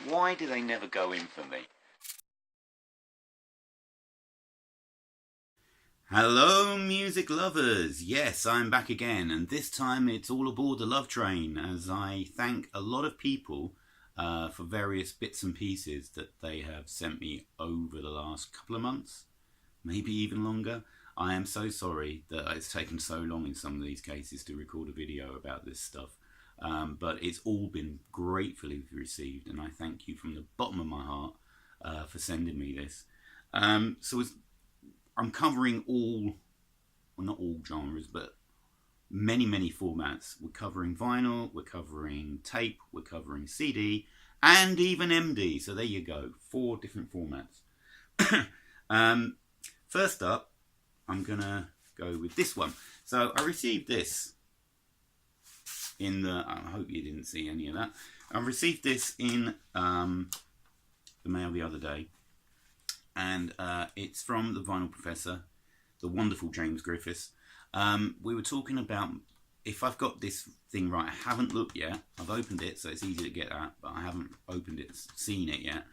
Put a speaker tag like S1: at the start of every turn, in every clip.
S1: Why do they never go in for me? Hello music lovers, yes I'm back again, and this time it's all aboard the love train as I thank a lot of people for various bits and pieces that they have sent me over the last couple of months, maybe even longer. I am so sorry that it's taken so long in some of these cases to record a video about this stuff, but it's all been gratefully received, and I thank you from the bottom of my heart for sending me this. I'm covering all, well not all genres, but many formats. We're covering vinyl, we're covering tape, we're covering CD, and even MD. So there you go, 4 different formats. First up, I'm gonna go with this one. So I received this in the, I hope you didn't see any of that. I received this in the mail the other day. And it's from the Vinyl Professor, the wonderful James Griffiths. We were talking about, if I've got this thing right, I haven't looked yet. I've opened it, so it's easy to get at, but I haven't opened it, seen it yet.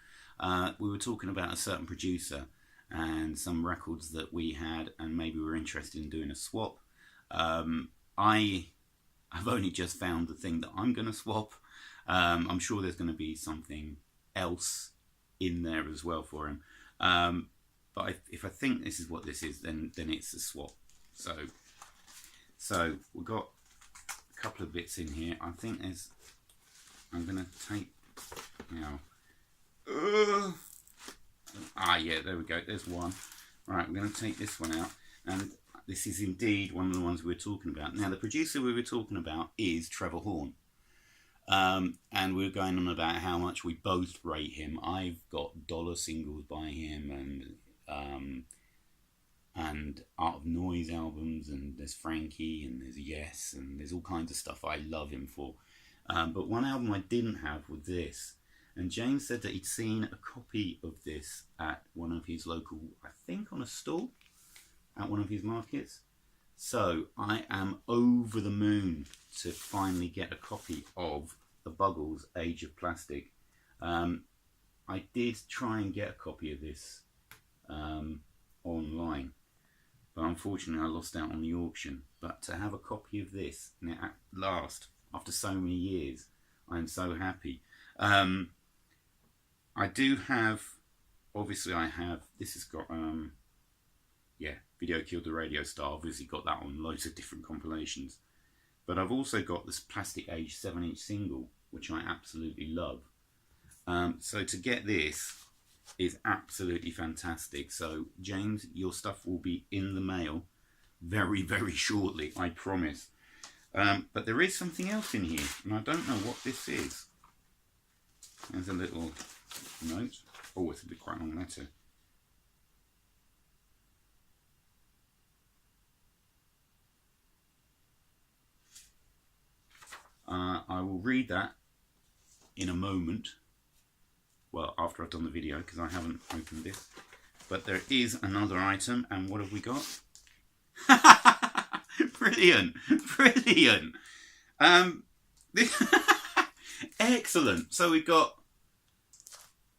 S1: We were talking about a certain producer and some records that we had, and maybe we were interested in doing a swap. I have only just found the thing that I'm going to swap. I'm sure there's going to be something else in there as well for him. But if I think this is what this is, then it's a swap. So we've got a couple of bits in here. I think there's, I'm gonna take now. Yeah, there we go. There's one. Right, I'm gonna take this one out, and this is indeed one of the ones we were talking about. Now, the producer we were talking about is Trevor Horn. And we were going on about how much we both rate him. I've got dollar singles by him, and Art of Noise albums, and there's Frankie, and there's Yes, and there's all kinds of stuff I love him for. But one album I didn't have was this. And James said that he'd seen a copy of this at one of his local, I think on a stall, at one of his markets. So I am over the moon to finally get a copy of the Buggles Age of Plastic. I did try and get a copy of this online, but unfortunately I lost out on the auction. But to have a copy of this now at last, after so many years, I'm so happy. I do have, obviously I have, this has got, Video Killed the Radio Star, obviously got that on loads of different compilations. But I've also got this Plastic Age 7-inch single, which I absolutely love. So to get this is absolutely fantastic. So James, your stuff will be in the mail very shortly, I promise. But there is something else in here, and I don't know what this is. There's a little note. Oh, it's a bit quite long letter. I will read that in a moment. Well, after I've done the video, because I haven't opened this. But there is another item, and what have we got? Brilliant. Excellent. So we've got,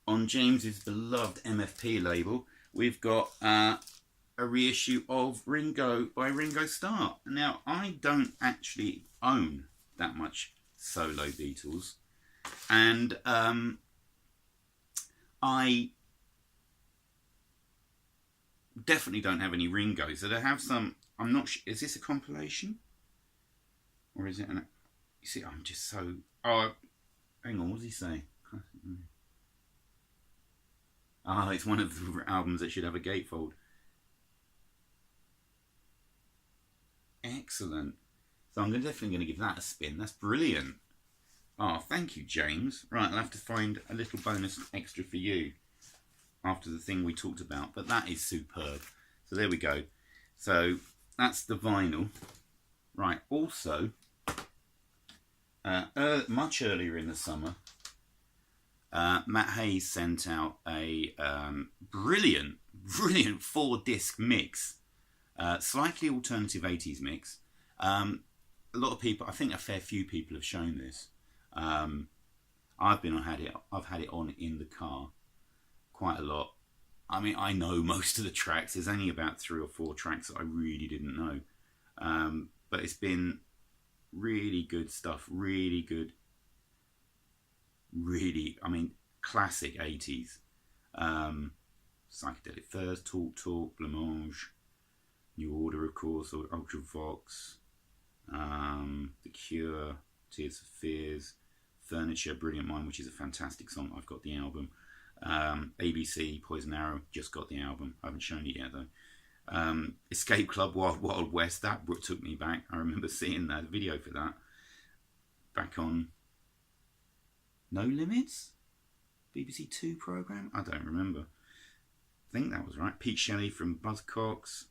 S1: on James's beloved MFP label, we've got a reissue of Ringo by Ringo Starr. Now, I don't actually own that much solo Beatles, and I definitely don't have any Ringo. So I have some, I'm not sure, is this a compilation or is it an, you see, I'm just so, oh hang on, what does he say? It's one of the albums that should have a gatefold. Excellent. So I'm definitely going to give that a spin. That's brilliant. Oh, thank you, James. Right, I'll have to find a little bonus extra for you after the thing we talked about. But that is superb. So there we go. So that's the vinyl. Right, also, much earlier in the summer, Matt Hayes sent out a brilliant 4-disc mix. Slightly alternative 80s mix. A lot of people, I think a fair few people have shown this. I've had it on in the car quite a lot. I mean, I know most of the tracks. There's only about 3 or 4 tracks that I really didn't know. But it's been really good stuff. Really good. Really, I mean, classic 80s. Psychedelic Furs, Talk, Blancmange, New Order, of course, or Ultravox, The Cure, Tears for Fears, Furniture, Brilliant Mind, which is a fantastic song. I've got the album. ABC, Poison Arrow, just got the album. I haven't shown it yet though. Escape Club, Wild West, that took me back. I remember seeing that video for that back on No Limits, BBC Two programme. I don't remember. I think that was right. Pete Shelley from Buzzcocks,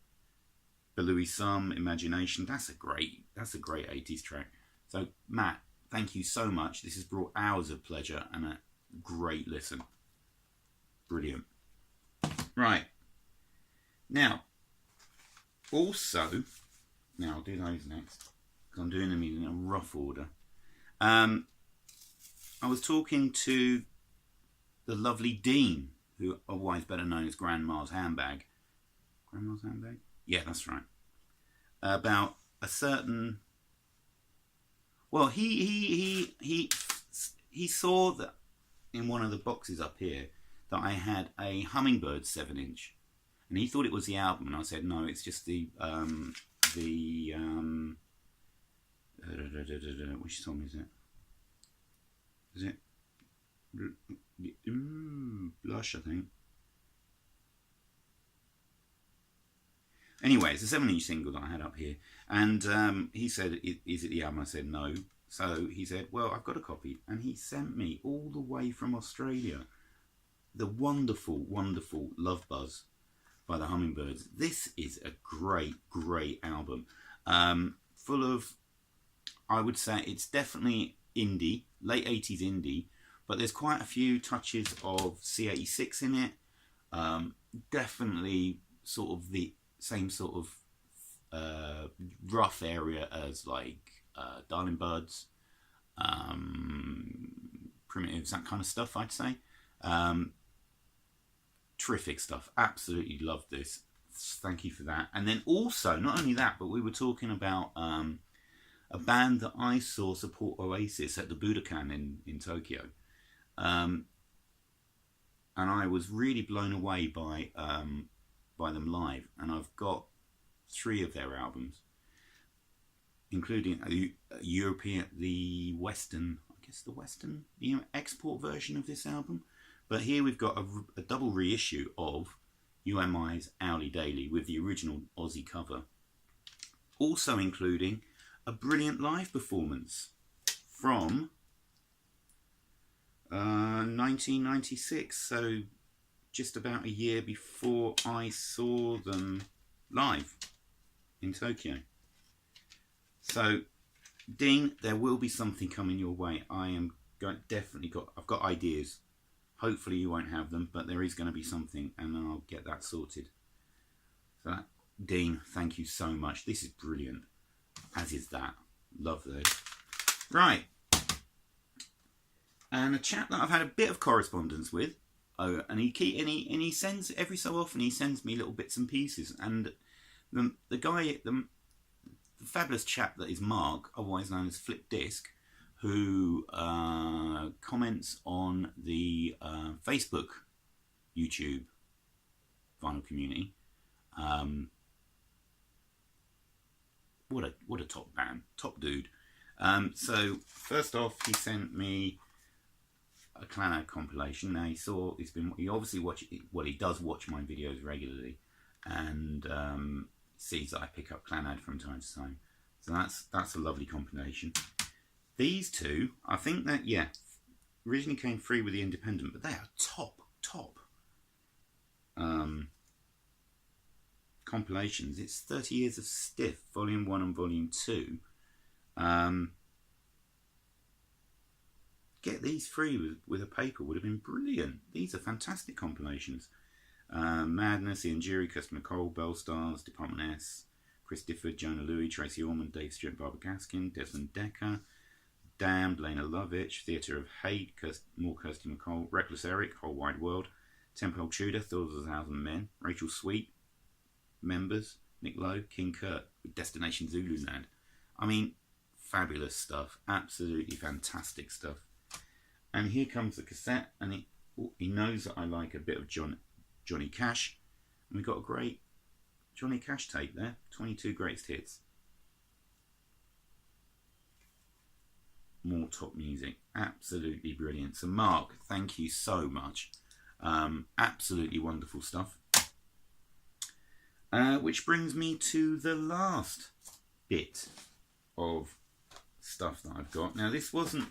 S1: Belouis Sum, Imagination. That's a great 80s track. So Matt, thank you so much. This has brought hours of pleasure and a great listen. Brilliant. Right. Now, also, I'll do those next because I'm doing them in a rough order. I was talking to the lovely Dean, who otherwise better known as Grandma's Handbag. Grandma's Handbag? Yeah, that's right. About a certain. Well, he saw that in one of the boxes up here that I had a Hummingbird 7-inch, and he thought it was the album, and I said no, it's just the which song is it? Is it Blush, I think. Anyway, it's a 7-inch single that I had up here, and he said, "Is it the album?" I said no. So he said, "Well, I've got a copy," and he sent me all the way from Australia the wonderful, wonderful Love Buzz by the Hummingbirds. This is a great, great album, full of, I would say, it's definitely indie, late 80s indie, but there's quite a few touches of C86 in it. Definitely sort of the same sort of rough area as like Darling Buds, Primitives, that kind of stuff, I'd say. Terrific stuff. Absolutely loved this. Thank you for that. And then also, not only that, but we were talking about a band that I saw support Oasis at the Budokan in Tokyo. And I was really blown away by them live. And I've got 3 of their albums, including the Western export version of this album. But here we've got a double reissue of UMI's Owly Daily with the original Aussie cover. Also including a brilliant live performance from 1996, so just about a year before I saw them live in Tokyo. So, Dean, there will be something coming your way. I've got ideas. Hopefully you won't have them, but there is going to be something, and I'll get that sorted. So, Dean, thank you so much. This is brilliant, as is that. Love this. Right. And a chap that I've had a bit of correspondence with, and he sends, every so often, he sends me little bits and pieces. And the fabulous chap that is Mark, otherwise known as Flip Disc, who comments on the Facebook, YouTube vinyl community. What a top band, top dude. So first off, he sent me a Clannad compilation. Now he obviously he does watch my videos regularly, and sees that I pick up Clannad from time to time. So that's a lovely combination. These two, I think that, originally came free with the Independent, but they are top compilations. It's 30 Years of Stiff, Volume 1 and Volume 2. Get these free with a paper would have been brilliant. These are fantastic compilations. Madness, Ian Jury, Kirsty Nicole, Bell Stars, Department S, Chris Difford, Jonah Louie, Tracy Orman, Dave Stewart, Barbara Gaskin, Desmond Decker, Damned, Lena Lovitch, Theatre of Hate, more Kirsty MacColl, Reckless Eric, Whole Wide World, Temple Tudor, Thoughts of a Thousand Men, Rachel Sweet, Members, Nick Lowe, King Kurt, with Destination Zululand. I mean, fabulous stuff, absolutely fantastic stuff. And here comes the cassette, and he knows that I like a bit of Johnny Cash, and we've got a great Johnny Cash tape there, 22 greatest hits. More top music, absolutely brilliant. So Mark, thank you so much. Absolutely wonderful stuff. Which brings me to the last bit of stuff that I've got. Now this wasn't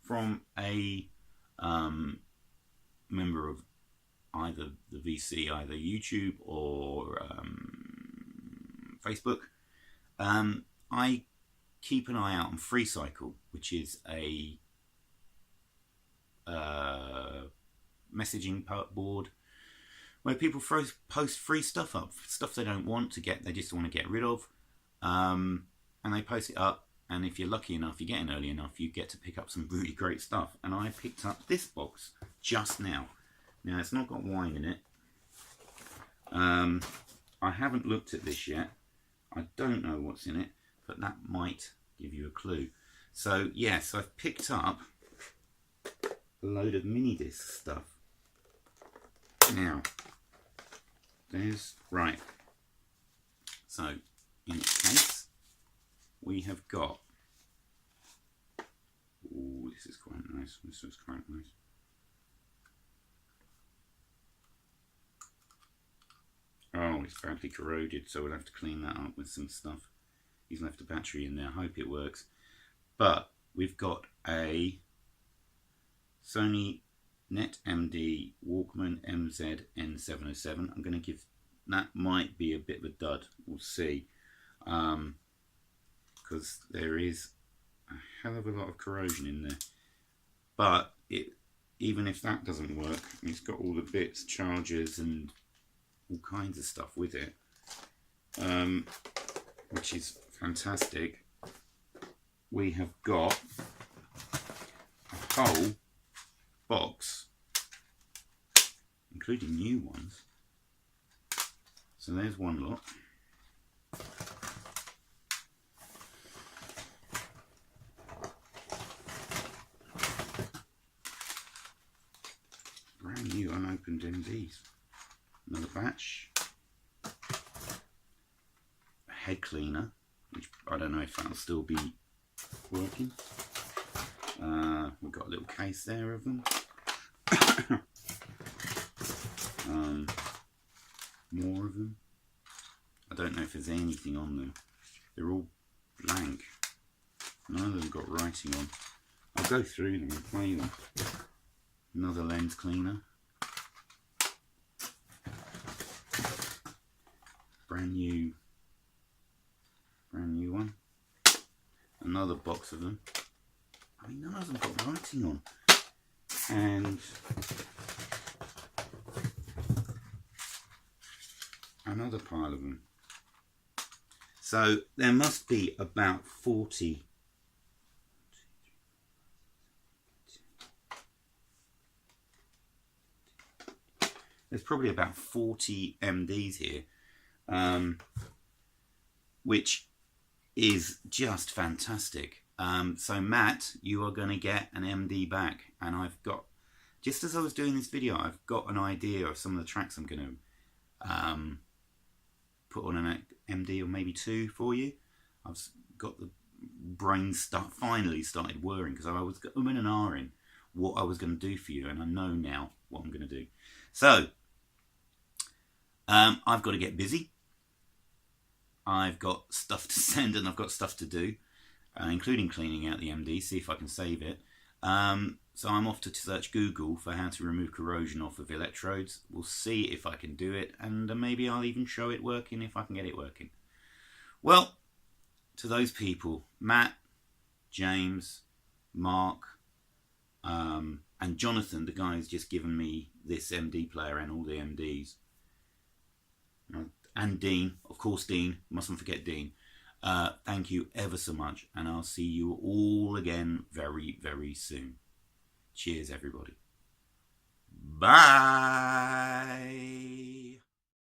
S1: from a member of either the VC, either YouTube or Facebook. I keep an eye out on FreeCycle, which is a messaging board where people post free stuff up, stuff they don't want to get, they just want to get rid of, and they post it up, and if you're lucky enough, you get in early enough, you get to pick up some really great stuff. And I picked up this box just now. Now it's not got wine in it. I haven't looked at this yet. I don't know what's in it, but that might give you a clue. So yes, I've picked up a load of mini disc stuff. Now, there's, right, so in its case, we have got, oh, this is quite nice, this is quite nice. Oh, it's badly corroded, so we'll have to clean that up with some stuff. He's left a battery in there, I hope it works. But we've got a Sony NetMD Walkman MZ N707. I'm going to give, that might be a bit of a dud, we'll see. Because there is a hell of a lot of corrosion in there. But even if that doesn't work, it's got all the bits, chargers and all kinds of stuff with it, which is fantastic. We have got a whole box, including new ones. So there's one lot. Brand new unopened MDs. Another batch. A head cleaner, which I don't know if that'll still be working. We've got a little case there of them. More of them. I don't know if there's anything on them. They're all blank. None of them got writing on. I'll go through them and play them. Another lens cleaner. Brand new one. Another box of them. I mean, none of them got writing on. And another pile of them. So there must be about 40. There's probably about 40 MDs here, which is just fantastic. So Matt, you are going to get an MD back, and I've got, just as I was doing this video, I've got an idea of some of the tracks I'm going to put on an MD or maybe two for you. I've got the brain finally started whirring, because I was in an R in what I was going to do for you, and I know now what I'm going to do. So I've got to get busy. I've got stuff to send and I've got stuff to do, including cleaning out the MD, see if I can save it. So I'm off to search Google for how to remove corrosion off of electrodes. We'll see if I can do it, and maybe I'll even show it working if I can get it working. Well, to those people, Matt, James, Mark, and Jonathan, the guy who's just given me this MD player and all the MDs, and Dean, of course Dean, mustn't forget Dean. Thank you ever so much, and I'll see you all again very, very soon. Cheers, everybody. Bye.